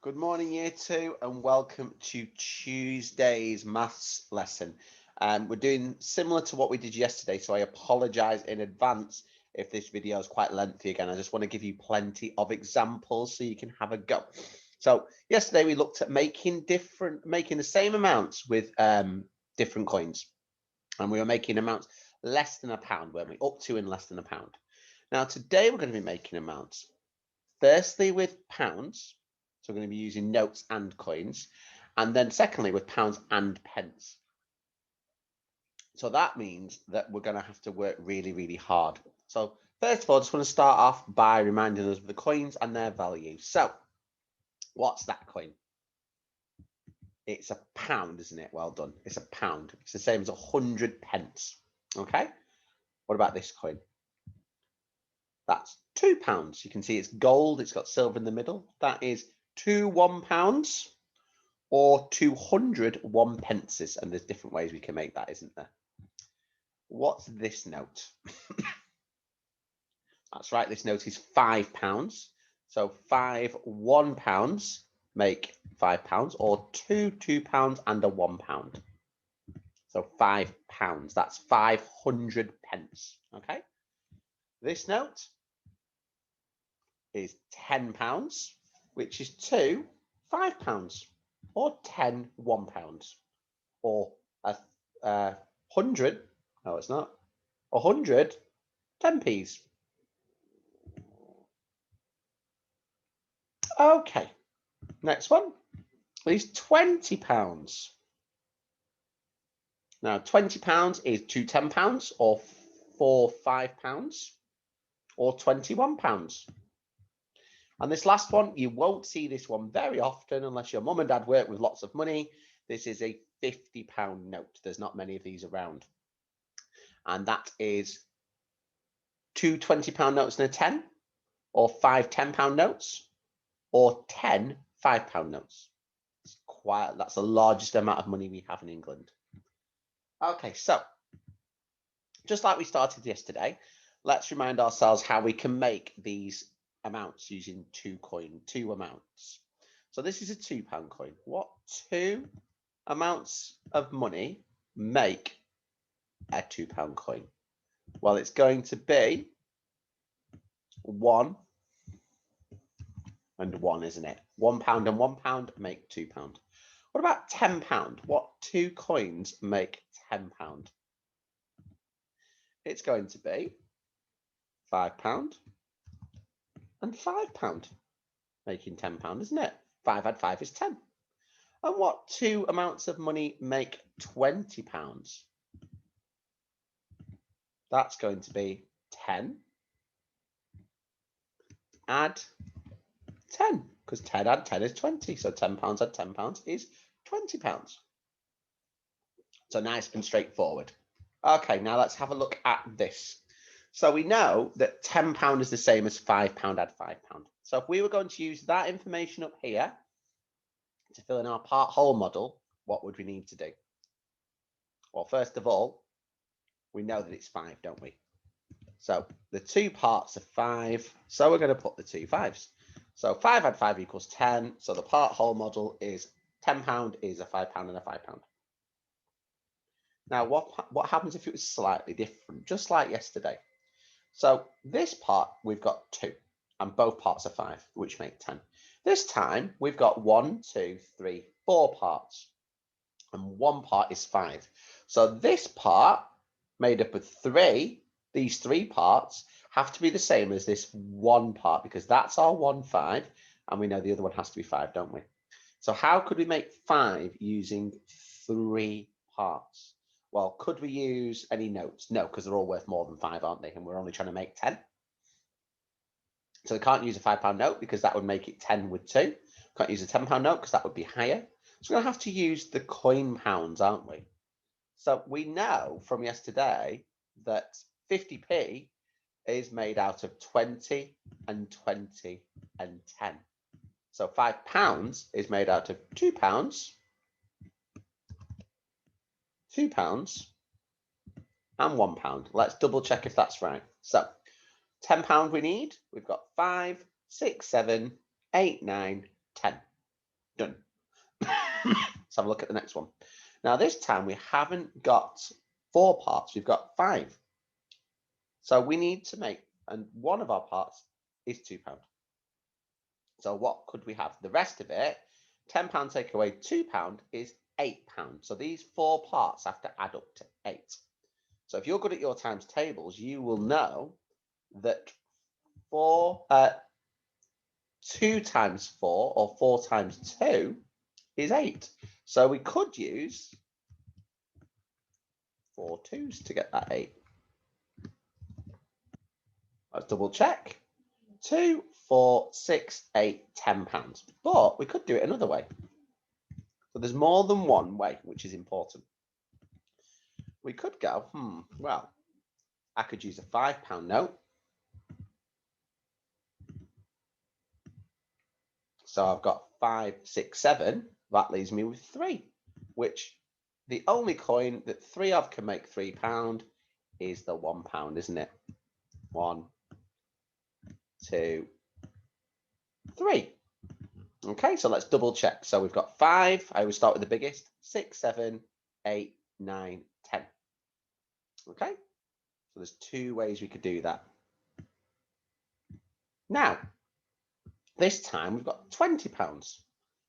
Good morning, year two, and welcome to Tuesday's maths lesson. We're doing similar to what we did yesterday, so I apologize in advance if this video is quite lengthy again. I just want to give you plenty of examples so you can have a go. So yesterday we looked at making the same amounts with different coins, and we were making amounts less than £1, weren't we? Up to and less than £1. Now today we're going to be making amounts firstly with pounds. So we're going to be using notes and coins. And then secondly, with pounds and pence. So that means that we're going to have to work really, really hard. So first of all, I just want to start off by reminding us of the coins and their value. So what's that coin? It's a pound, isn't it? Well done. It's a pound. It's the same as 100 pence. Okay. What about this coin? That's £2. You can see it's gold. It's got silver in the middle. That is two £1 or 200 1 pences, and there's different ways we can make that, isn't there? What's this note? That's right, this note is £5. So 5 £1 make £5, or two £2 and a £1. So £5. That's 500 pence. Okay. This note is £10, which is two £5, or 10 £1, or 100. No, it's not. 100 10p's. Okay. Next one is £20. Now, £20 is two £10, or four £5, or 21 pounds. And this last one, you won't see this one very often unless your mum and dad work with lots of money. This is a £50 note. There's not many of these around. And that is two £20 notes and a 10, or five £10 notes, or 10 £5 notes. That's the largest amount of money we have in England. Okay, so just like we started yesterday, let's remind ourselves how we can make these amounts using two amounts. So this is a £2 coin. What two amounts of money make a £2 coin? Well, it's going to be 1 and 1, isn't it? £1 and £1 make £2. What about £10? What two coins make £10? It's going to be £5 and £5, making £10, isn't it? 5 add 5 is 10. And what two amounts of money make £20? That's going to be 10 add 10, because 10 add 10 is 20. So £10 add £10 is £20. So nice and straightforward. Okay, now let's have a look at this. So we know that £10 is the same as £5 add £5. So if we were going to use that information up here to fill in our part-whole model, what would we need to do? Well, first of all, we know that it's 5, don't we? So the two parts are 5, so we're going to put the two 5s. So 5 add 5 equals 10, so the part-whole model is £10 is a £5 and a £5. Now, what happens if it was slightly different, just like yesterday? So this part, we've got 2, and both parts are 5, which make 10. This time, we've got 1, 2, 3, 4 parts, and one part is 5. So this part, made up of 3, these 3 parts have to be the same as this one part, because that's our 1, 5, and we know the other one has to be 5, don't we? So how could we make 5 using 3 parts? Well, could we use any notes? No, because they're all worth more than 5, aren't they? And we're only trying to make 10. So we can't use a £5 note because that would make it 10 with 2. Can't use a £10 note because that would be higher. So we're going to have to use the coin pounds, aren't we? So we know from yesterday that 50p is made out of 20 and 20 and 10. So £5 is made out of £2, £2 and £1. Let's double check if that's right. So £10 we need. We've got 5, 6, 7, 8, 9, 10. Done. Let's have a look at the next one. Now this time we haven't got 4 parts, we've got 5. So we need to make, and one of our parts is £2. So what could we have? The rest of it, £10 take away £2 is £8. So these 4 parts have to add up to 8. So if you're good at your times tables, you will know that 2 times 4 or 4 times 2 is 8. So we could use 4 2s to get that 8. Let's double check. 2, 4, 6, 8, £10. But we could do it another way. So there's more than one way, which is important. We could go, well, I could use a £5 note. So I've got 5, 6, 7. That leaves me with 3, which the only coin that 3 of can make £3 is the £1, isn't it? 1, 2, 3. Okay, so let's double check. So we've got 5. I always start with the biggest. 6, 7, 8, 9, 10. Okay, so there's 2 ways we could do that. Now, this time we've got £20.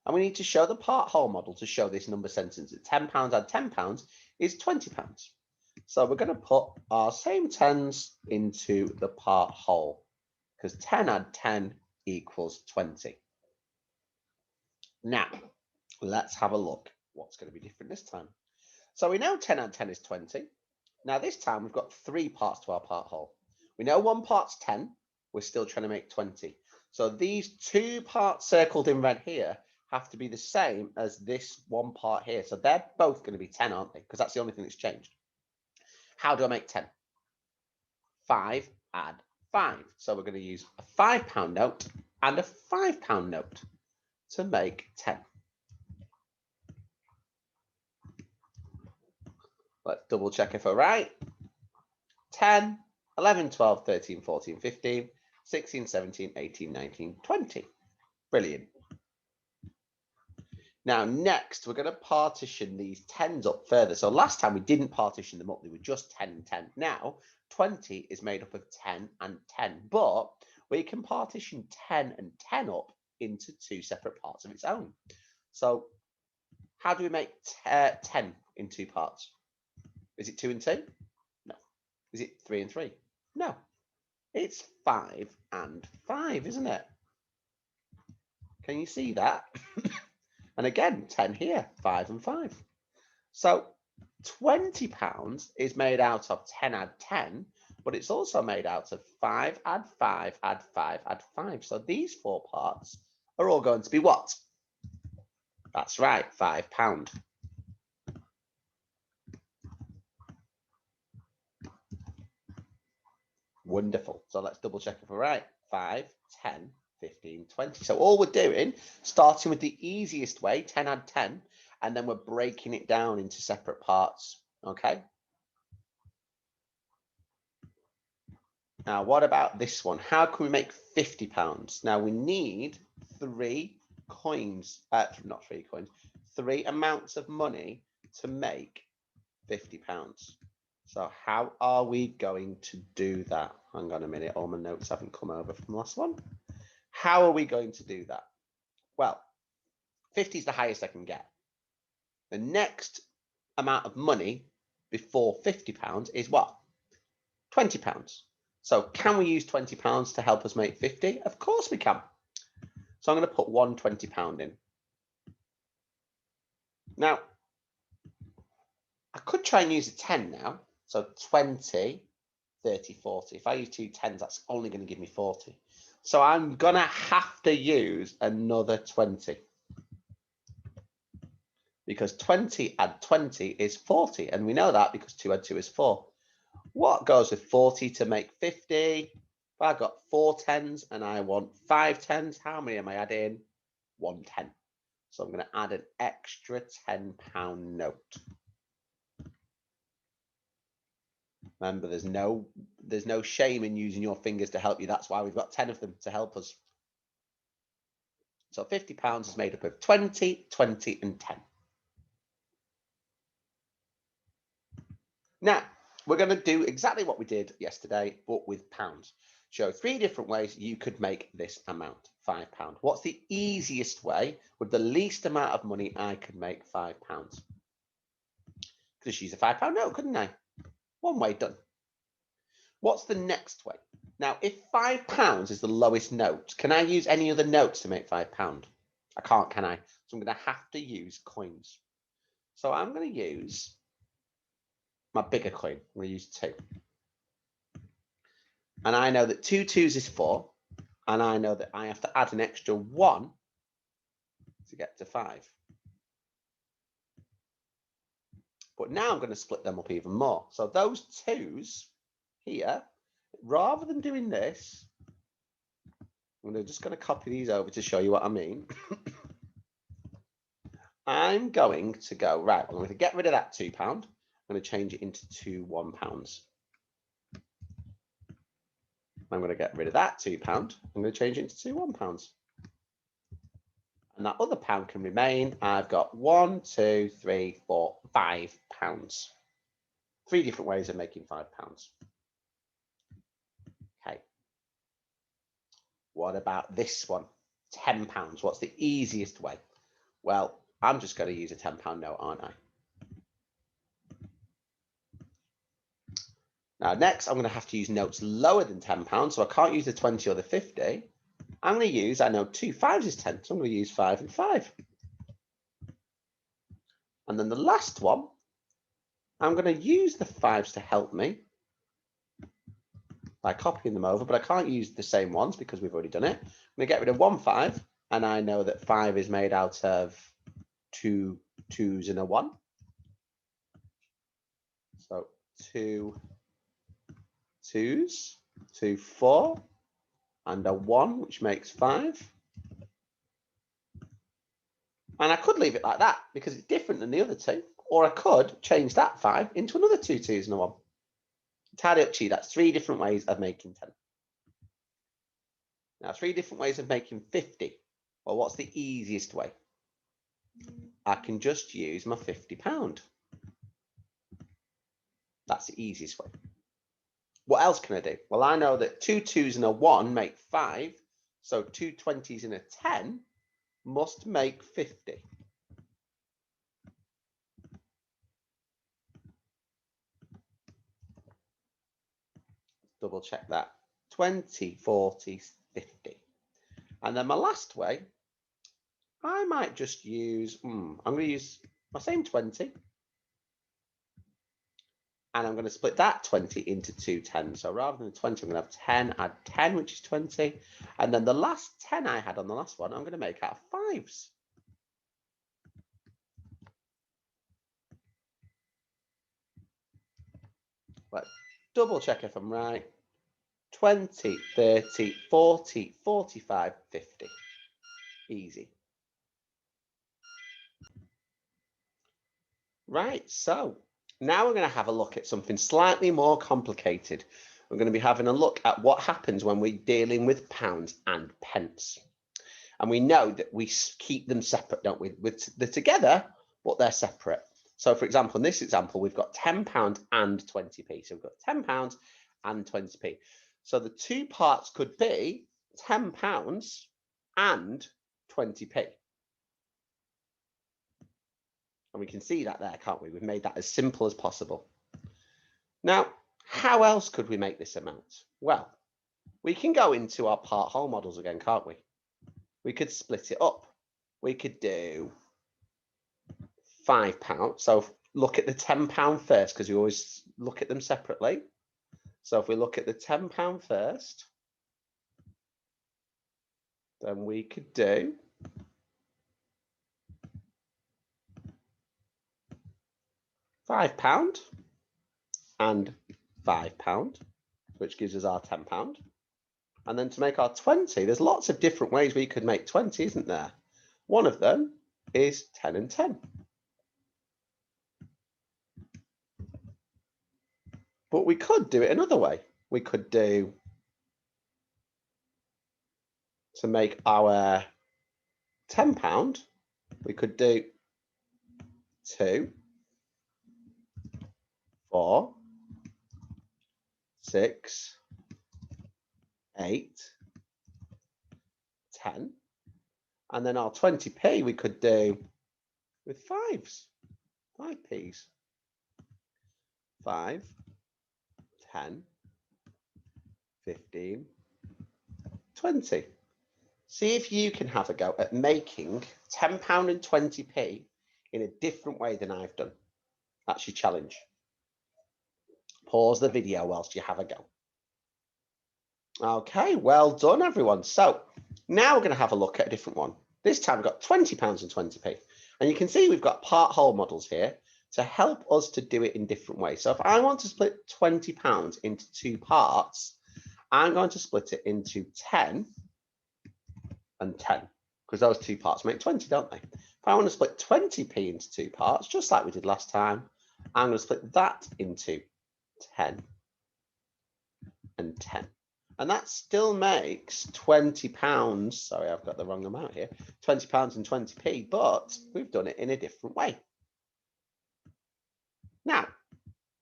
And we need to show the part whole model to show this number sentence that £10 add £10 is £20. So we're going to put our same 10s into the part whole, because 10 add 10 equals 20. Now, let's have a look. What's going to be different this time? So we know 10 add 10 is 20. Now this time we've got 3 parts to our part whole. We know one part's 10. We're still trying to make 20. So these 2 parts circled in red here have to be the same as this one part here. So they're both going to be 10, aren't they? Because that's the only thing that's changed. How do I make 10? 5 add 5. So we're going to use a £5 note and a £5 note to make 10. Let's double check if we're right. 10, 11, 12, 13, 14, 15, 16, 17, 18, 19, 20. Brilliant. Now, next, we're going to partition these 10s up further. So last time we didn't partition them up. They were just 10 and 10. Now, 20 is made up of 10 and 10. But we can partition 10 and 10 up into 2 separate parts of its own. So how do we make 10 in 2 parts? Is it 2 and 2? No. Is it 3 and 3? No. It's 5 and 5, isn't it? Can you see that? And again, 10 here, 5 and 5. So £20 is made out of 10 add 10, but it's also made out of 5 add 5 add 5 add 5. So these 4 parts are all going to be what? That's right, £5. Wonderful. So let's double check if we're right. 5, 10, 15, 20. So all we're doing, starting with the easiest way, 10 add 10, and then we're breaking it down into separate parts. Okay. Now, what about this one? How can we make £50? Now, we need 3 coins, not 3 coins, 3 amounts of money to make £50. So how are we going to do that? Hang on a minute, all my notes haven't come over from the last one. How are we going to do that? Well, 50 is the highest I can get. The next amount of money before £50 is what? £20. So can we use £20 to help us make 50? Of course we can. So I'm going to put one £20 in. Now, I could try and use a 10 now. So 20, 30, 40. If I use 2 10s, that's only going to give me 40. So I'm going to have to use another 20. Because 20 add 20 is 40. And we know that because 2 add 2 is 4. What goes with 40 to make 50? If I've got 4 10s and I want 5 10s, how many am I adding? 1 10. So I'm going to add an extra £10 note. Remember, there's no shame in using your fingers to help you. That's why we've got 10 of them to help us. So £50 is made up of 20, 20 and 10. Now, we're going to do exactly what we did yesterday, but with pounds. Show 3 different ways you could make this amount, £5. What's the easiest way with the least amount of money I could make £5? Could just use a £5 note, couldn't I? One way done. What's the next way? Now, if £5 is the lowest note, can I use any other notes to make £5? I can't, can I? So I'm going to have to use coins. So I'm going to use my bigger coin. I'm going to use 2. And I know that 2 2s is 4. And I know that I have to add an extra 1 to get to 5. But now I'm going to split them up even more. So those 2s here, rather than doing this, I'm just going to copy these over to show you what I mean. I'm going to go, right, I'm going to get rid of that £2. I'm going to change it into 2 £1. I'm going to get rid of that £2. I'm going to change it into 2 £1. And that other pound can remain. I've got 1, 2, 3, 4, £5. 3 different ways of making £5. Okay. What about this one? £10. What's the easiest way? Well, I'm just going to use a £10 note, aren't I? Now, next, I'm going to have to use notes lower than £10, so I can't use the 20 or the 50. I'm going to use, I know 2 5s is 10, so I'm going to use 5 and 5. And then the last one, I'm going to use the 5s to help me by copying them over, but I can't use the same ones because we've already done it. I'm going to get rid of 1 5, and I know that 5 is made out of 2 2s and a 1. So 2 2s, 2 4, and a 1, which makes 5. And I could leave it like that because it's different than the other 2. Or I could change that 5 into another 2 2s and a 1. Entirely up to you. That's 3 different ways of making 10. Now, 3 different ways of making 50. Well, what's the easiest way? I can just use my £50. That's the easiest way. What else can I do? Well, I know that 2 2s and a 1 make 5. So 2 20s and a 10 must make 50. Double check that. 20, 40, 50. And then my last way, I might just use, I'm going to use my same 20. And I'm going to split that 20 into 2 10s. So rather than 20, I'm going to have 10, add 10, which is 20. And then the last 10 I had on the last one, I'm going to make out of 5s. Let's double check if I'm right. 20, 30, 40, 45, 50. Easy. Right, so now we're going to have a look at something slightly more complicated. We're going to be having a look at what happens when we're dealing with pounds and pence. And we know that we keep them separate, don't we? They're together, but they're separate. So, for example, in this example, we've got £10 and 20p. So we've got £10 and 20p. So the 2 parts could be £10 and 20p. And we can see that there, can't we? We've made that as simple as possible. Now, how else could we make this amount? Well, we can go into our part whole models again, can't we? We could split it up. We could do £5. So look at the £10 first, because we always look at them separately. So if we look at the £10 first, then we could do £5 and £5, which gives us our £10. And then to make our 20, there's lots of different ways we could make 20, isn't there? One of them is 10 and 10. But we could do it another way. We could do, to make our £10, we could do 2, 4, 6, 8, 10. And then our 20p we could do with 5s, 5p's. 5, 10, 15, 20. See if you can have a go at making £10 and 20p in a different way than I've done. That's your challenge. Pause the video whilst you have a go. Okay, well done, everyone. So now we're going to have a look at a different one. This time we've got £20 and 20p. And you can see we've got part whole models here to help us to do it in different ways. So if I want to split £20 into 2 parts, I'm going to split it into 10 and 10, because those 2 parts make 20, don't they? If I want to split 20p into 2 parts, just like we did last time, I'm going to split that into 10 and 10. And that still makes £20. Sorry, I've got the wrong amount here. £20 and 20p, but we've done it in a different way. Now,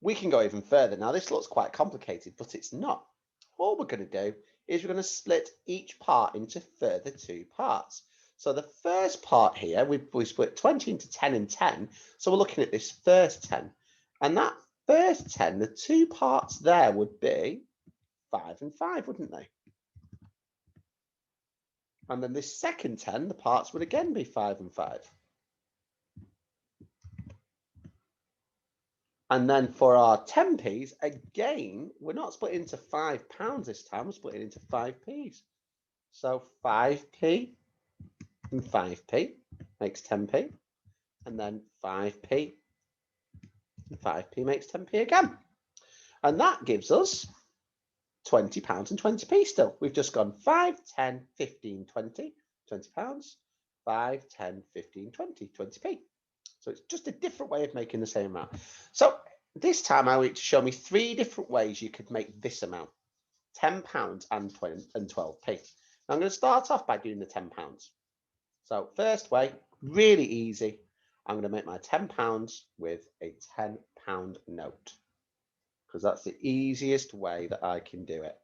we can go even further. Now, this looks quite complicated, but it's not. All we're going to do is we're going to split each part into further 2 parts. So the first part here, we split 20 into 10 and 10. So we're looking at this first 10. And that first 10, the 2 parts there would be 5 and 5, wouldn't they? And then this second 10, the parts would again be 5 and 5. And then for our 10p's, again, we're not split into £5 this time, we're splitting into 5p's. So 5p and 5p makes 10p. And then 5p and 5p makes 10p again. And that gives us £20 and 20p still. We've just gone 5, 10, 15, 20, £20, 5, 10, 15, 20, 20p. So it's just a different way of making the same amount. So this time I want you to show me 3 different ways you could make this amount, £10 and 12p. Now I'm going to start off by doing the £10. So first way, really easy. I'm going to make my £10 with a £10 note, because that's the easiest way that I can do it.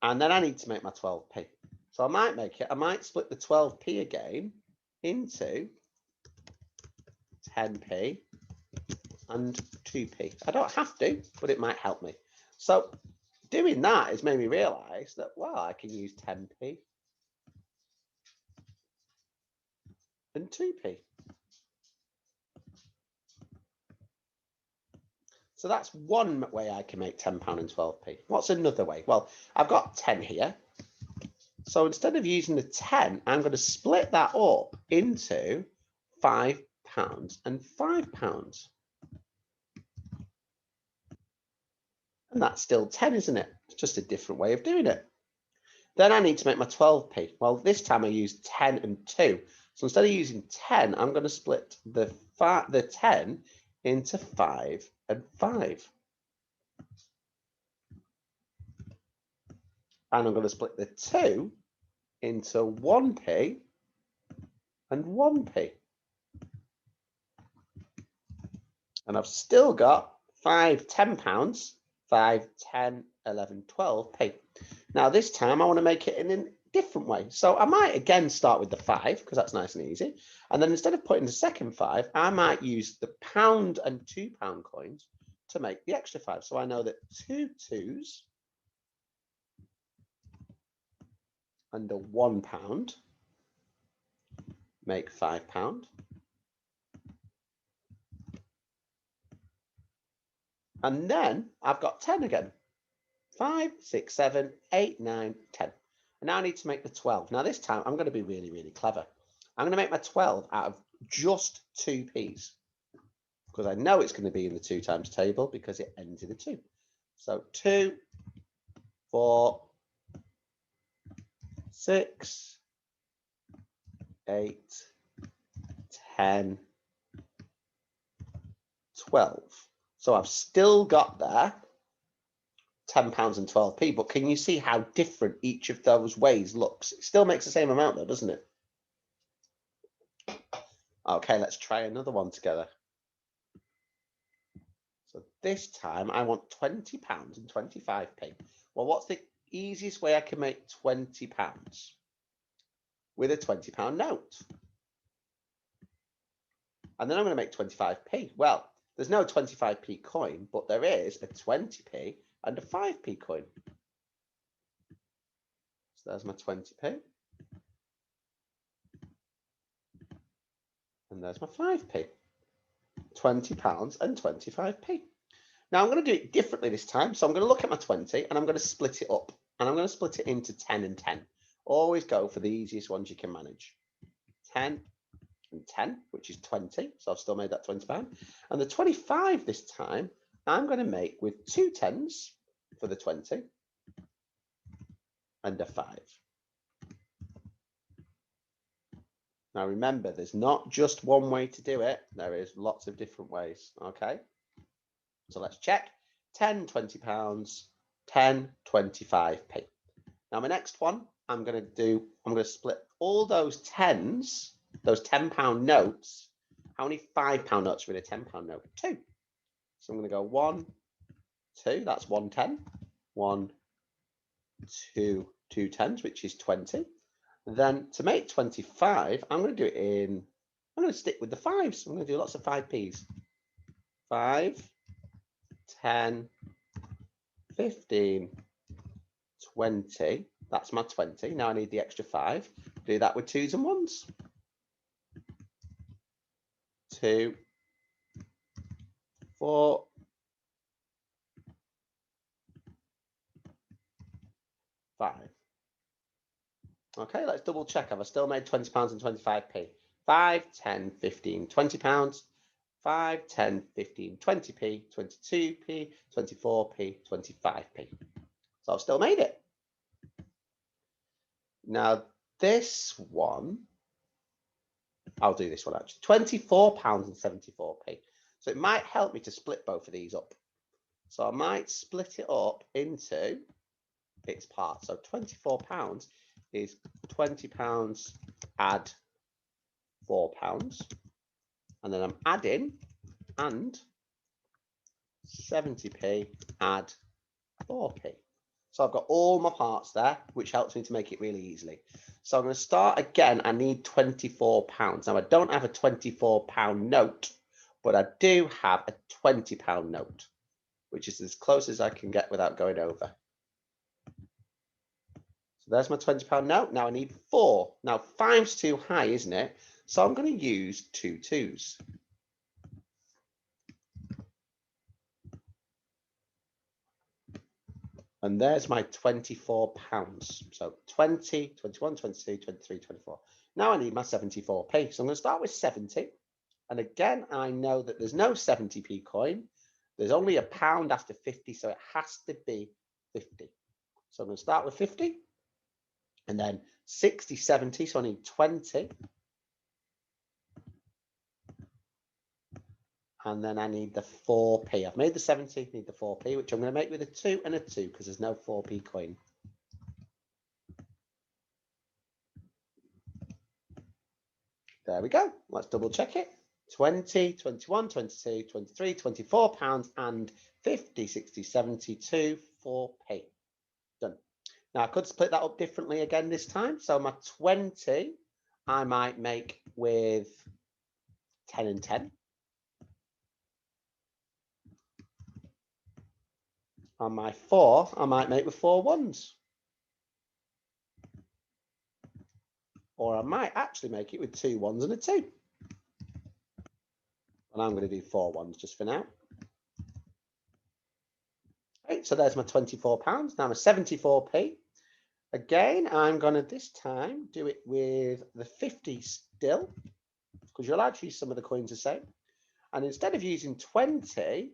And then I need to make my 12p. So I might split the 12p again into 10p and 2p. I don't have to, but it might help me. So doing that has made me realize that, well, I can use 10p and 2p. So that's one way I can make £10 and 12p. What's another way? Well, I've got 10 here. So instead of using the 10, I'm going to split that up into £5 and £5. And that's still 10, isn't it? It's just a different way of doing it. Then I need to make my 12p. Well, this time I use 10 and 2. So instead of using 10, I'm going to split the 10 into 5 and 5. And I'm going to split the 2 into 1p and 1p. And I've still got 5 £10, 5, 10, 11, 12p. Now this time I want to make it in a different way. So I might again start with the 5, because that's nice and easy. And then instead of putting the second 5, I might use the £1 and £2 coins to make the extra 5. So I know that 2 2s and a £1 make £5. And then I've got 10 again. 5, 6, 7, 8, 9, 10. And now I need to make the 12. Now this time I'm going to be really, really clever. I'm going to make my 12 out of just 2p's, because I know it's going to be in the 2 times table because it ends in a 2. So 2, 4, 6, 8, 10, 12. So I've still got there £10 and 12p, but can you see how different each of those ways looks? It still makes the same amount though, doesn't it? Okay, let's try another one together. So this time I want £20 and 25p. Well, what's the easiest way I can make £20 with a £20 note? And then I'm going to make 25p. Well, there's no 25p coin, but there is a 20p and a 5p coin. So there's my 20p. And there's my 5p. £20 and 25p. Now I'm going to do it differently this time. So I'm going to look at my 20 and I'm going to split it up. And I'm going to split it into 10 and 10. Always go for the easiest ones you can manage. 10 and 10, which is 20. So I've still made that £20. And the 25 this time, I'm going to make with 2 10s for the 20 and a 5. Now remember, there's not just one way to do it. There is lots of different ways. Okay. So let's check. 10 £20, 10 25p. Now my next one, I'm going to split all those 10s, those £10 notes. How many £5 notes with a £10 note? 2. So I'm going to go 1, 2. That's 1 10. 1, 2, 2 10s, which is 20. Then to make 25, I'm going to do it in. I'm going to stick with the 5s. I'm going to do lots of 5p's. 5, 10, 15, 20. That's my 20. Now I need the extra 5. Do that with 2s and 1s. 2, 4, 5. Okay, let's double check. Have I still made £20 and 25p? 5, 10, 15, £20. 5, 10, 15, 20p, 22p, 24p, 25p. So I've still made it. Now this one, I'll do this one actually. £24 and 74p. So it might help me to split both of these up. So I might split it up into its parts. So £24 is £20 add £4. And then I'm adding and 70p add 4p. So I've got all my parts there, which helps me to make it really easily. So I'm going to start again. I need £24. Now I don't have a £24 note, but I do have a £20 note, which is as close as I can get without going over. So there's my £20 note. Now I need 4. Now 5's too high, isn't it? So I'm going to use 2 2s. And there's my £24. So 20, 21, 22, 23, 24. Now I need my 74p. So I'm going to start with 70. And again, I know that there's no 70p coin. There's only a pound after 50, so it has to be 50. So I'm going to start with 50. And then 60, 70, so I need 20. And then I need the 4p. I've made the 70, need the 4p, which I'm going to make with a 2 and a 2 because there's no 4p coin. There we go. Let's double check it. 20, 21, 22, 23, £24 and 50, 60, 72, 4p. Done. Now I could split that up differently again this time. So my 20, I might make with 10 and 10. On my 4, I might make with 4 1s. Or I might actually make it with 2 1s and a 2. And I'm going to do 4 1s just for now. Right, so there's my £24. Now my 74p. Again, I'm going to this time do it with the 50 still, because you're allowed to use some of the coins the same. And instead of using 20,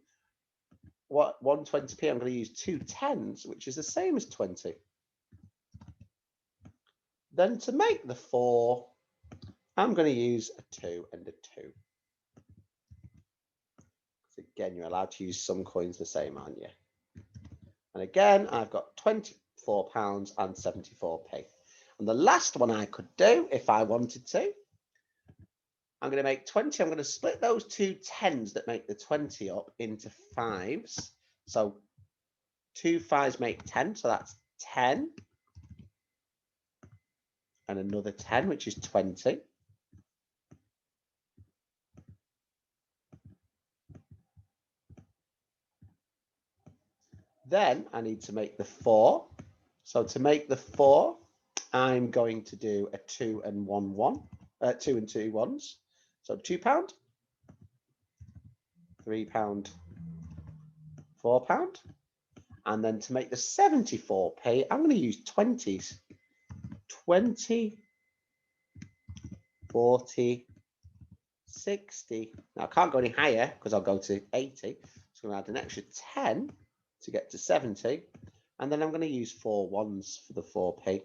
what 120p, I'm going to use 2 10s, which is the same as 20. Then to make the 4, I'm going to use a 2 and a 2. Again, you're allowed to use some coins the same, aren't you? And again, I've got £24.74. And the last one I could do, if I wanted to, I'm going to make 20. I'm going to split those two 10s that make the 20 up into 5s. So 2 5s make 10. So that's 10. And another 10, which is 20. Then I need to make the 4. So to make the 4, I'm going to do a 2 and 1 1, 2 and 2 1s. So £2, £3, £4. And then to make the 74p, I'm going to use 20s. 20, 40, 60. Now I can't go any higher because I'll go to 80. So I'm going to add an extra 10 to get to 70. And then I'm going to use 4 1s for the 4p.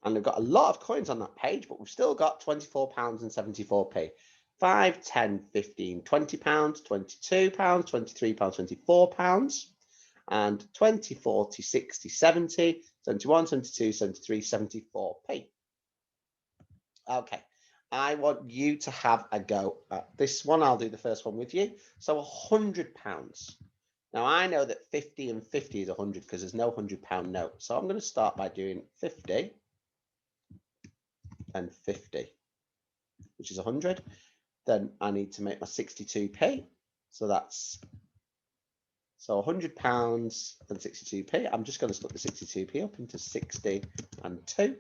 And we've got a lot of coins on that page, but we've still got £24.74. 5, 10, 15, £20, £22, £23, £24, and 20, 40, 60, 70, 71, 72, 73, 74p. Okay, I want you to have a go at this one. I'll do the first one with you. So £100. Now I know that 50 and 50 is 100 because there's no £100 note. So I'm going to start by doing 50 and 50, which is 100. Then I need to make my 62p. So that's £100 and 62p. I'm just going to split the 62p up into 60 and 2.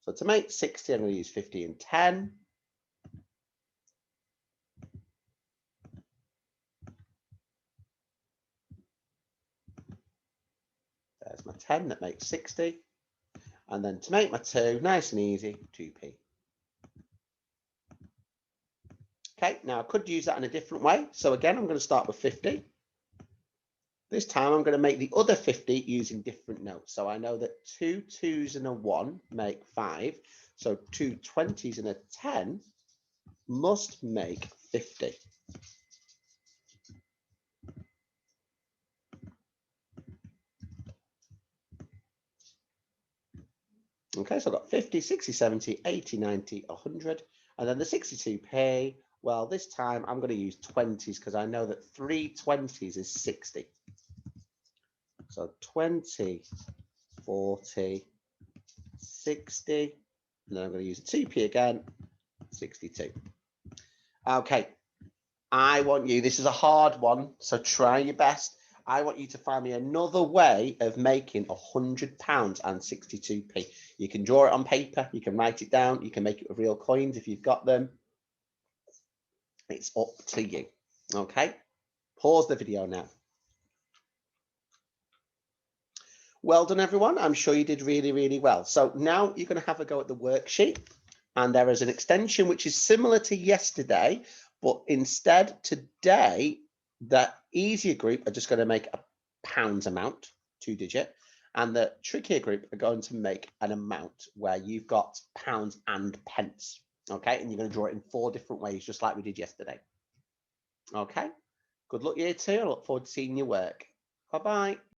So to make 60, I'm going to use 50 and 10. There's my 10 that makes 60. And then to make my 2, nice and easy, 2p. Okay, now I could use that in a different way. So again, I'm going to start with 50. This time I'm going to make the other 50 using different notes. So I know that 2 2s and a 1 make 5. So 2 20s and a 10 must make 50. Okay, so I've got 50, 60, 70, 80, 90, 100. And then the 62p, well, this time I'm going to use 20s because I know that 3 20s is 60. So 20, 40, 60, and then I'm going to use a 2p again, 62. Okay, I want you, this is a hard one, so try your best. I want you to find me another way of making £100 and 62p. You can draw it on paper, you can write it down, you can make it with real coins if you've got them. It's up to you. Okay, pause the video now. Well done, everyone. I'm sure you did really, really well. So now you're going to have a go at the worksheet. And there is an extension which is similar to yesterday, but instead today, the easier group are just going to make a pounds amount, 2-digit, and the trickier group are going to make an amount where you've got pounds and pence. Okay, and you're going to draw it in 4 different ways, just like we did yesterday. Okay, good luck, year 2. I look forward to seeing your work. Bye-bye.